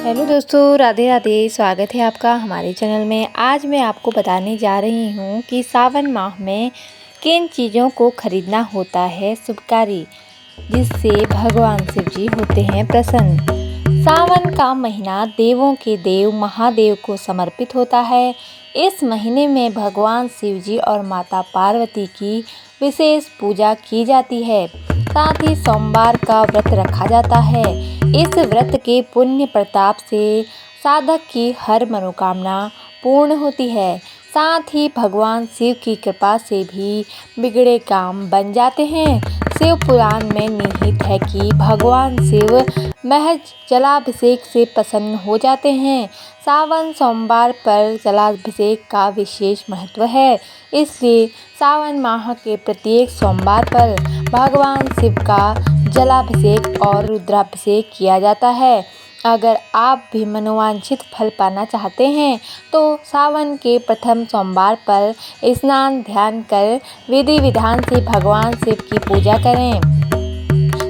Hello दोस्तों, राधे राधे। स्वागत है आपका हमारे चैनल में। आज मैं आपको बताने जा रही हूँ कि सावन माह में किन चीज़ों को खरीदना होता है शुभकारी, जिससे भगवान शिव जी होते हैं प्रसन्न। सावन का महीना देवों के देव महादेव को समर्पित होता है। इस महीने में भगवान शिव जी और माता पार्वती की विशेष पूजा की जाती है। साथ ही सोमवार का व्रत रखा जाता है। इस व्रत के पुण्य प्रताप से साधक की हर मनोकामना पूर्ण होती है। साथ ही भगवान शिव की कृपा से भी बिगड़े काम बन जाते हैं। शिव पुराण में निहित है कि भगवान शिव महज जलाभिषेक से प्रसन्न हो जाते हैं। सावन सोमवार पर जलाभिषेक का विशेष महत्व है, इसलिए सावन माह के प्रत्येक सोमवार पर भगवान शिव का जलाभिषेक और रुद्राभिषेक किया जाता है। अगर आप भी मनोवांछित फल पाना चाहते हैं तो सावन के प्रथम सोमवार पर स्नान ध्यान कर विधि विधान से भगवान शिव की पूजा करें।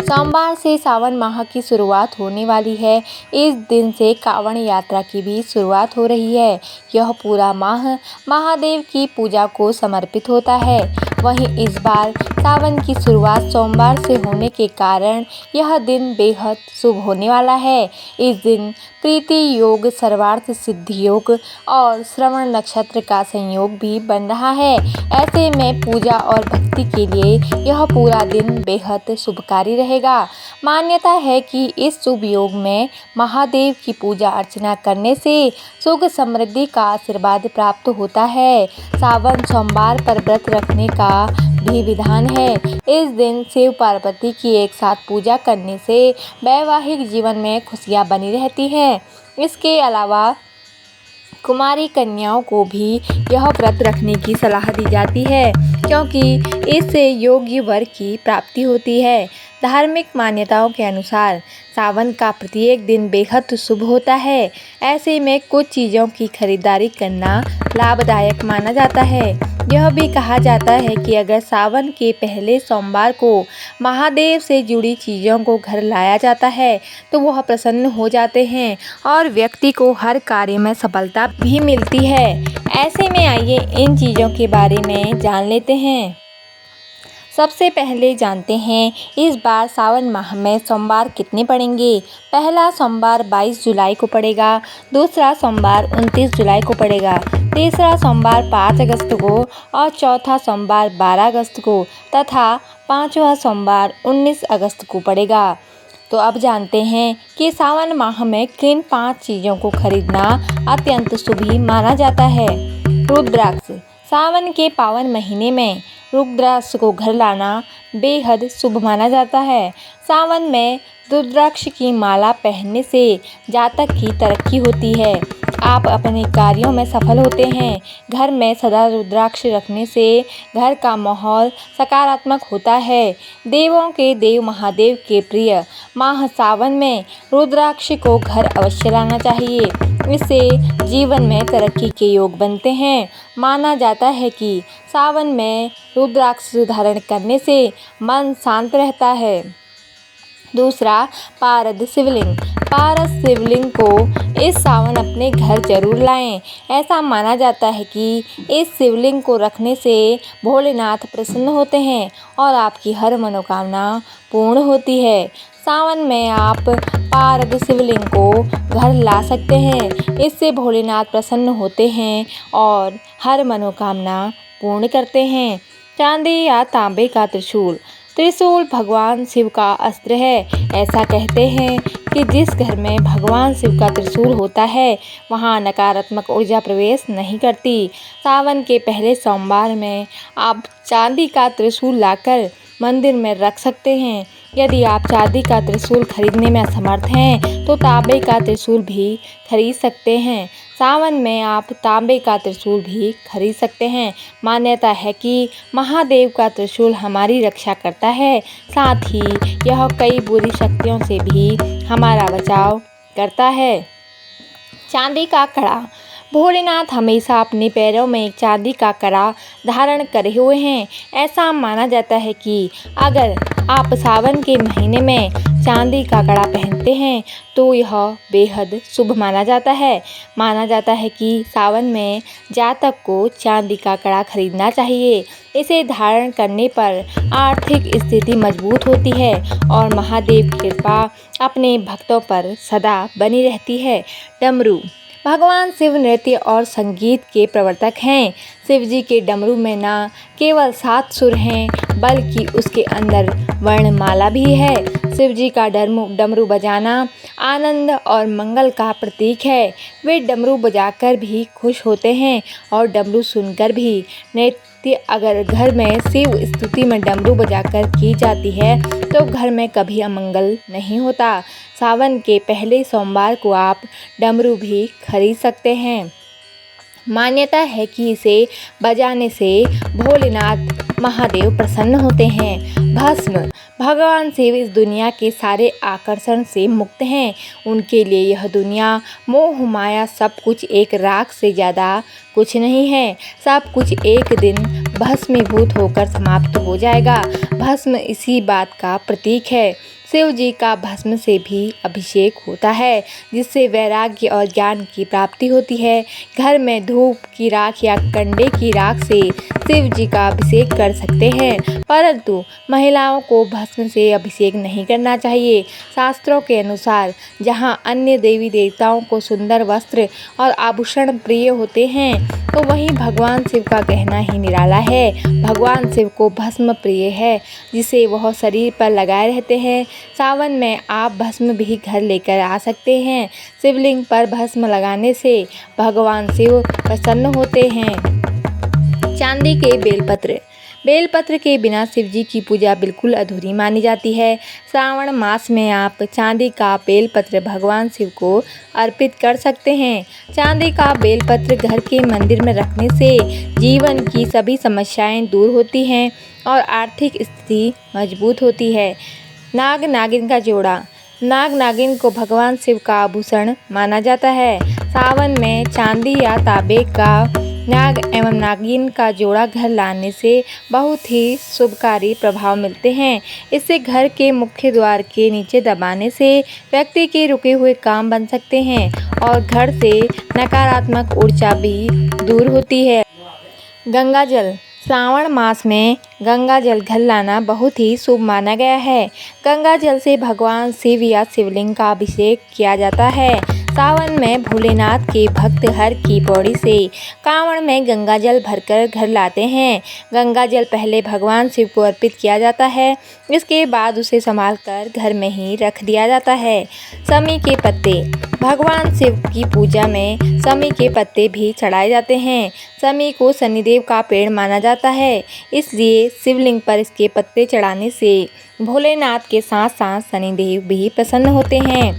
सोमवार से सावन माह की शुरुआत होने वाली है। इस दिन से कांवड़ यात्रा की भी शुरुआत हो रही है। यह पूरा माह महादेव की पूजा को समर्पित होता है। वहीं इस बार सावन की शुरुआत सोमवार से होने के कारण यह दिन बेहद शुभ होने वाला है। इस दिन प्रीति योग, सर्वार्थ सिद्धि योग और श्रवण नक्षत्र का संयोग भी बन रहा है। ऐसे में पूजा और भक्ति के लिए यह पूरा दिन बेहद शुभकारी रहेगा। मान्यता है कि इस शुभ योग में महादेव की पूजा अर्चना करने से सुख समृद्धि का आशीर्वाद प्राप्त होता है। सावन सोमवार पर व्रत रखने का भी विधान है। इस दिन शिव पार्वती की एक साथ पूजा करने से वैवाहिक जीवन में खुशियां बनी रहती हैं। इसके अलावा कुमारी कन्याओं को भी यह व्रत रखने की सलाह दी जाती है, क्योंकि इससे योग्य वर की प्राप्ति होती है। धार्मिक मान्यताओं के अनुसार सावन का प्रत्येक दिन बेहद शुभ होता है। ऐसे में कुछ चीज़ों की खरीदारी करना लाभदायक माना जाता है। यह भी कहा जाता है कि अगर सावन के पहले सोमवार को महादेव से जुड़ी चीज़ों को घर लाया जाता है तो वह प्रसन्न हो जाते हैं और व्यक्ति को हर कार्य में सफलता भी मिलती है। ऐसे में आइए इन चीज़ों के बारे में जान लेते हैं। सबसे पहले जानते हैं इस बार सावन माह में सोमवार कितने पड़ेंगे। पहला सोमवार 22 जुलाई को पड़ेगा, दूसरा सोमवार 29 जुलाई को पड़ेगा, तीसरा सोमवार 5 अगस्त को और चौथा सोमवार 12 अगस्त को तथा पांचवा सोमवार 19 अगस्त को पड़ेगा। तो अब जानते हैं कि सावन माह में किन 5 चीज़ों को खरीदना अत्यंत शुभ माना जाता है। रुद्राक्ष। सावन के पावन महीने में रुद्राक्ष को घर लाना बेहद शुभ माना जाता है। सावन में रुद्राक्ष की माला पहनने से जातक की तरक्की होती है। आप अपने कार्यों में सफल होते हैं। घर में सदा रुद्राक्ष रखने से घर का माहौल सकारात्मक होता है। देवों के देव महादेव के प्रिय माह सावन में रुद्राक्ष को घर अवश्य लाना चाहिए। इससे जीवन में तरक्की के योग बनते हैं। माना जाता है कि सावन में रुद्राक्ष धारण करने से मन शांत रहता है। दूसरा, पारद शिवलिंग। पारद शिवलिंग को इस सावन अपने घर जरूर लाएं। ऐसा माना जाता है कि इस शिवलिंग को रखने से भोलेनाथ प्रसन्न होते हैं और आपकी हर मनोकामना पूर्ण होती है। सावन में आप पारद शिवलिंग को घर ला सकते हैं। इससे भोलेनाथ प्रसन्न होते हैं और हर मनोकामना पूर्ण करते हैं। चांदी या तांबे का त्रिशूल। त्रिशूल भगवान शिव का अस्त्र है। ऐसा कहते हैं कि जिस घर में भगवान शिव का त्रिशूल होता है वहाँ नकारात्मक ऊर्जा प्रवेश नहीं करती। सावन के पहले सोमवार में आप चांदी का त्रिशूल लाकर मंदिर में रख सकते हैं। यदि आप चांदी का त्रिशूल खरीदने में असमर्थ हैं तो तांबे का त्रिशूल भी खरीद सकते हैं। सावन में आप तांबे का त्रिशूल भी खरीद सकते हैं। मान्यता है कि महादेव का त्रिशूल हमारी रक्षा करता है, साथ ही यह कई बुरी शक्तियों से भी हमारा बचाव करता है। चांदी का कड़ा। भोलेनाथ हमेशा अपने पैरों में एक चांदी का कड़ा धारण करे हुए हैं। ऐसा माना जाता है कि अगर आप सावन के महीने में चांदी का कड़ा पहनते हैं तो यह बेहद शुभ माना जाता है। माना जाता है कि सावन में जातक को चांदी का कड़ा खरीदना चाहिए। इसे धारण करने पर आर्थिक स्थिति मजबूत होती है और महादेव की कृपा अपने भक्तों पर सदा बनी रहती है। डमरू। भगवान शिव नृत्य और संगीत के प्रवर्तक हैं। शिव जी के डमरू में न केवल 7 सुर हैं बल्कि उसके अंदर वर्णमाला भी है। शिव जी का डमरू बजाना आनंद और मंगल का प्रतीक है। वे डमरू बजाकर भी खुश होते हैं और डमरू सुनकर भी। नृत्य अगर घर में शिव स्तुति में डमरू बजाकर की जाती है तो घर में कभी अमंगल नहीं होता। सावन के पहले सोमवार को आप डमरू भी खरीद सकते हैं। मान्यता है कि इसे बजाने से भोलेनाथ महादेव प्रसन्न होते हैं। भस्म। भगवान शिव इस दुनिया के सारे आकर्षण से मुक्त हैं। उनके लिए यह दुनिया, मोह माया सब कुछ एक राख से ज़्यादा कुछ नहीं है। सब कुछ एक दिन भस्मीभूत होकर समाप्त हो जाएगा। भस्म इसी बात का प्रतीक है। शिव जी का भस्म से भी अभिषेक होता है जिससे वैराग्य और ज्ञान की प्राप्ति होती है। घर में धूप की राख या कंडे की राख से शिव जी का अभिषेक कर सकते हैं, परंतु महिलाओं को भस्म से अभिषेक नहीं करना चाहिए। शास्त्रों के अनुसार जहाँ अन्य देवी देवताओं को सुंदर वस्त्र और आभूषण प्रिय होते हैं तो वहीं भगवान शिव का कहना ही निराला है। भगवान शिव को भस्म प्रिय है जिसे वह शरीर पर लगाए रहते हैं। सावन में आप भस्म भी घर लेकर आ सकते हैं। शिवलिंग पर भस्म लगाने से भगवान शिव प्रसन्न होते हैं। चांदी के बेलपत्र। बेलपत्र के बिना शिव जी की पूजा बिल्कुल अधूरी मानी जाती है। श्रावण मास में आप चांदी का बेलपत्र भगवान शिव को अर्पित कर सकते हैं। चांदी का बेलपत्र घर के मंदिर में रखने से जीवन की सभी समस्याएं दूर होती हैं और आर्थिक स्थिति मजबूत होती है। नाग नागिन का जोड़ा। नाग नागिन को भगवान शिव का आभूषण माना जाता है। सावन में चांदी या तांबे का नाग एवं नागिन का जोड़ा घर लाने से बहुत ही शुभकारी प्रभाव मिलते हैं। इससे घर के मुख्य द्वार के नीचे दबाने से व्यक्ति के रुके हुए काम बन सकते हैं और घर से नकारात्मक ऊर्जा भी दूर होती है। गंगा जल। श्रावण मास में गंगा जल घर लाना बहुत ही शुभ माना गया है। गंगा जल से भगवान शिव या शिवलिंग का अभिषेक किया जाता है। सावन में भोलेनाथ के भक्त हर की पौड़ी से कांवड़ में गंगा जल भरकर घर लाते हैं। गंगा जल पहले भगवान शिव को अर्पित किया जाता है, इसके बाद उसे संभाल कर घर में ही रख दिया जाता है। समी के पत्ते। भगवान शिव की पूजा में समी के पत्ते भी चढ़ाए जाते हैं। समी को शनिदेव का पेड़ माना जाता है, इसलिए शिवलिंग पर इसके पत्ते चढ़ाने से भोलेनाथ के साथ साथ शनिदेव भी प्रसन्न होते हैं।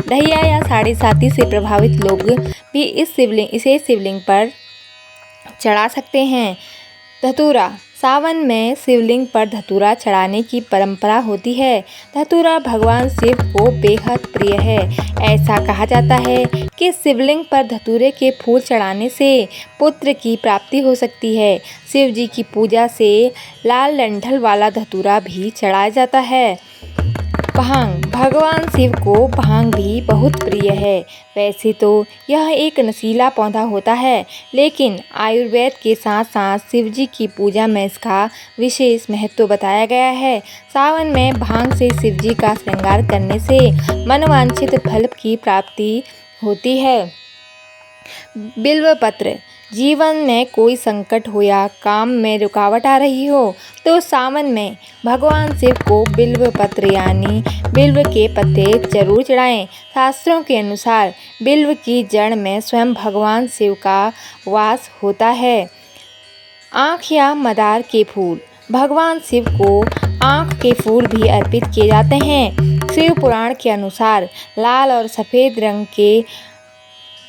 दहिया या साढ़े साती से प्रभावित लोग भी इसे शिवलिंग पर चढ़ा सकते हैं। धतूरा। सावन में शिवलिंग पर धतूरा चढ़ाने की परंपरा होती है। धतूरा भगवान शिव को बेहद प्रिय है। ऐसा कहा जाता है कि शिवलिंग पर धतूरे के फूल चढ़ाने से पुत्र की प्राप्ति हो सकती है। शिव जी की पूजा से लाल डंठल वाला धतूरा भी चढ़ाया जाता है। भांग। भगवान शिव को भांग भी बहुत प्रिय है। वैसे तो यह एक नशीला पौधा होता है, लेकिन आयुर्वेद के साथ साथ शिव जी की पूजा में इसका विशेष महत्व बताया गया है। सावन में भांग से शिव जी का श्रृंगार करने से मनवांछित फल की प्राप्ति होती है। बिल्व पत्र। जीवन में कोई संकट हो या काम में रुकावट आ रही हो तो सावन में भगवान शिव को बिल्व पत्र यानी बिल्व के पत्ते जरूर चढ़ाएं। शास्त्रों के अनुसार बिल्व की जड़ में स्वयं भगवान शिव का वास होता है। आँख या मदार के फूल। भगवान शिव को आँख के फूल भी अर्पित किए जाते हैं। शिव पुराण के अनुसार लाल और सफ़ेद रंग के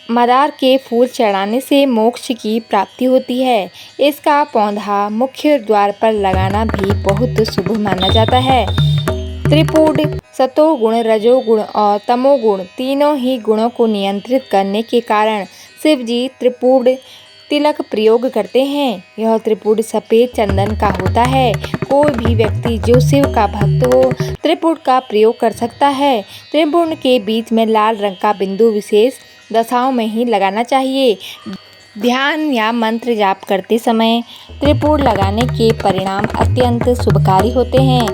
मदार के फूल चढ़ाने से मोक्ष की प्राप्ति होती है। इसका पौधा मुख्य द्वार पर लगाना भी बहुत शुभ माना जाता है। त्रिपुट। सतोगुण, रजोगुण और तमोगुण तीनों ही गुणों को नियंत्रित करने के कारण शिव जी त्रिपुर तिलक प्रयोग करते हैं। यह त्रिपुर सफ़ेद चंदन का होता है। कोई भी व्यक्ति जो शिव का भक्त हो त्रिपुर का प्रयोग कर सकता है। त्रिपुर के बीच में लाल रंग का बिंदु विशेष दशाओं में ही लगाना चाहिए। ध्यान या मंत्र जाप करते समय त्रिपुर लगाने के परिणाम अत्यंत शुभकारी होते हैं।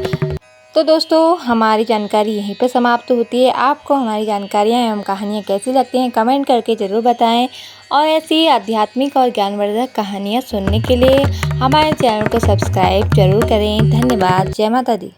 तो दोस्तों, हमारी जानकारी यहीं पर समाप्त होती है। आपको हमारी जानकारियाँ एवं कहानियाँ कैसी लगती हैं कमेंट करके ज़रूर बताएं और ऐसी आध्यात्मिक और ज्ञानवर्धक कहानियाँ सुनने के लिए हमारे चैनल को सब्सक्राइब जरूर करें। धन्यवाद। जय माता दी।